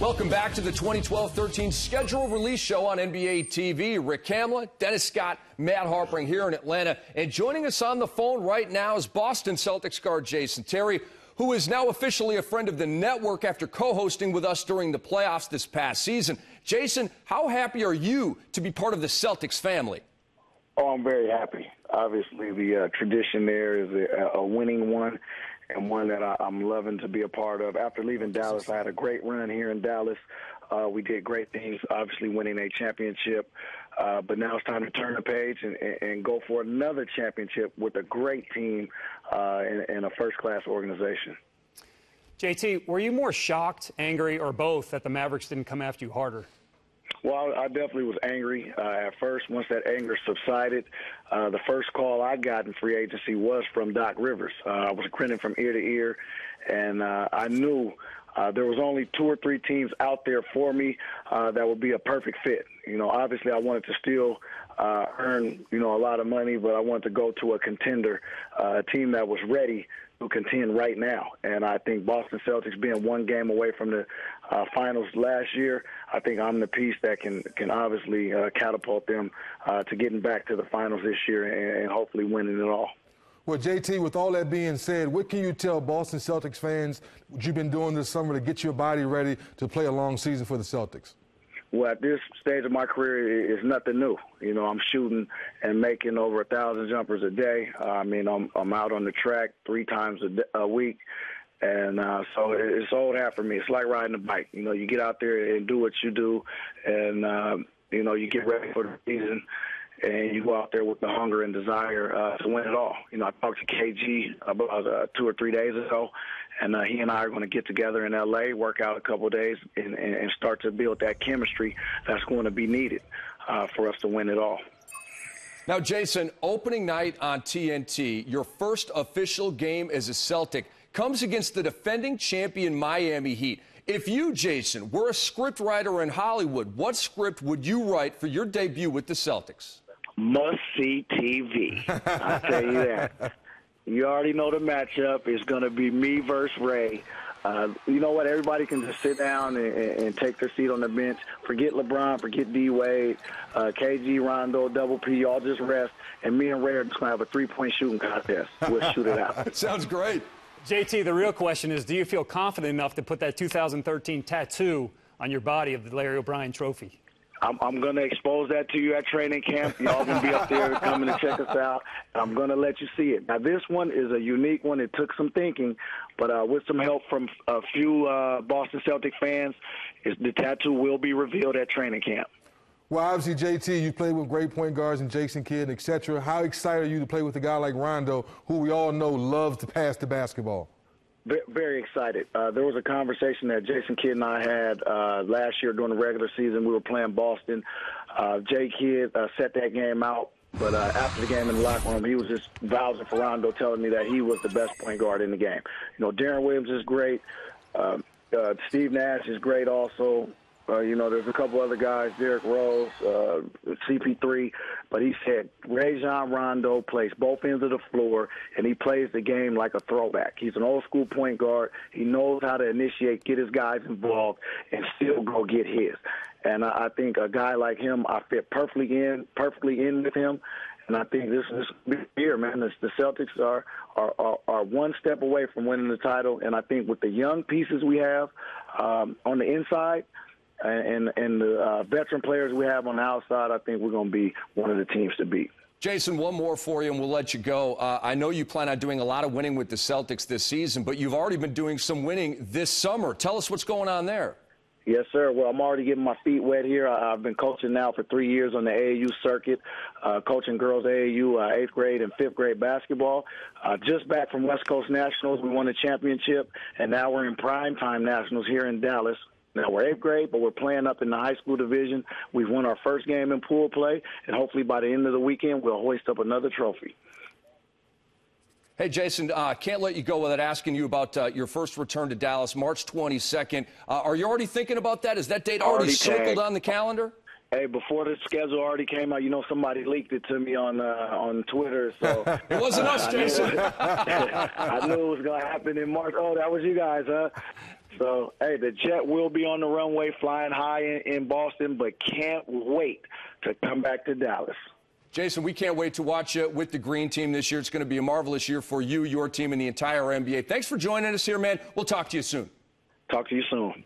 Welcome back to the 2012-13 schedule release show on NBA TV. Rick Kamla, Dennis Scott, Matt Harpering here in Atlanta. And joining us on the phone right now is Boston Celtics guard Jason Terry, who is now officially a friend of the network after co-hosting with us during the playoffs this past season. Jason, how happy are you to be part of the Celtics family? Oh, I'm very happy. Obviously, the tradition there is a winning one, and one that I'm loving to be a part of. After leaving Dallas, I had a great run here in Dallas. We did great things, obviously winning a championship. But now it's time to turn the page and go for another championship with a great team and a first-class organization. JT, were you more shocked, angry, or both that the Mavericks didn't come after you harder? Well, I definitely was angry at first. Once that anger subsided, the first call I got in free agency was from Doc Rivers. I was grinning from ear to ear, and I knew there was only 2 or 3 teams out there for me that would be a perfect fit. You know, obviously I wanted to still earn, a lot of money, but I wanted to go to a contender, a team that was ready to contend right now. And I think Boston Celtics being 1 game away from the finals last year, I think I'm the piece that can obviously catapult them to getting back to the finals this year and hopefully winning it all. Well, JT, with all that being said, what can you tell Boston Celtics fans what you've been doing this summer to get your body ready to play a long season for the Celtics? Well, at this stage of my career, it's nothing new. I'm shooting and making over 1,000 jumpers a day. I'm out on the track 3 times a week. And so it's old hat for me. It's like riding a bike. You get out there and do what you do, and, you get ready for the season, and you go out there with the hunger and desire to win it all. I talked to KG about 2 or 3 days ago, and he and I are going to get together in L.A., work out a couple of days, and start to build that chemistry that's going to be needed for us to win it all. Now, Jason, opening night on TNT, your first official game as a Celtic comes against the defending champion Miami Heat. If you, Jason, were a script writer in Hollywood, what script would you write for your debut with the Celtics? Must-see TV. I'll tell you that. You already know the matchup. It's going to be me versus Ray. You know what? Everybody can just sit down and take their seat on the bench. Forget LeBron, forget D-Wade, KG, Rondo, Double P. Y'all just rest. And me and Ray are just going to have a 3-point shooting contest. We'll shoot it out. Sounds great. JT, the real question is, do you feel confident enough to put that 2013 tattoo on your body of the Larry O'Brien trophy? I'm going to expose that to you at training camp. Y'all going to be up there coming to check us out. I'm going to let you see it. Now, this one is a unique one. It took some thinking, but with some help from a few Boston Celtic fans, the tattoo will be revealed at training camp. Well, obviously, JT, you played with great point guards and Jason Kidd, et cetera. How excited are you to play with a guy like Rondo, who we all know loves to pass the basketball? Very excited. There was a conversation that Jason Kidd and I had last year during the regular season. We were playing Boston. Jay Kidd set that game out, but after the game in the locker room, he was just vouching for Rondo, telling me that he was the best point guard in the game. Darren Williams is great. Steve Nash is great also. There's a couple other guys, Derrick Rose, CP3, but he said Rajon Rondo plays both ends of the floor, and he plays the game like a throwback. He's an old-school point guard. He knows how to initiate, get his guys involved, and still go get his. And I think a guy like him, I fit perfectly in with him. And I think this year, man, the Celtics are 1 step away from winning the title. And I think with the young pieces we have on the inside, and the veteran players we have on the outside, I think we're going to be one of the teams to beat. Jason, one more for you, and we'll let you go. I know you plan on doing a lot of winning with the Celtics this season, but you've already been doing some winning this summer. Tell us what's going on there. Yes, sir. Well, I'm already getting my feet wet here. I've been coaching now for 3 years on the AAU circuit, coaching girls AAU 8th grade and 5th grade basketball. Just back from West Coast Nationals. We won the championship, and now we're in primetime Nationals here in Dallas. Now, we're 8th grade, but we're playing up in the high school division. We've won our first game in pool play, and hopefully by the end of the weekend, we'll hoist up another trophy. Hey, Jason, can't let you go without asking you about your first return to Dallas, March 22nd. Are you already thinking about that? Is that date already circled on the calendar? Hey, before the schedule already came out, somebody leaked it to me on Twitter. So it wasn't us, Jason. I knew it was going to happen in March. Oh, that was you guys, huh? So, hey, the jet will be on the runway flying high in Boston, but can't wait to come back to Dallas. Jason, we can't wait to watch you with the green team this year. It's going to be a marvelous year for you, your team, and the entire NBA. Thanks for joining us here, man. We'll talk to you soon. Talk to you soon.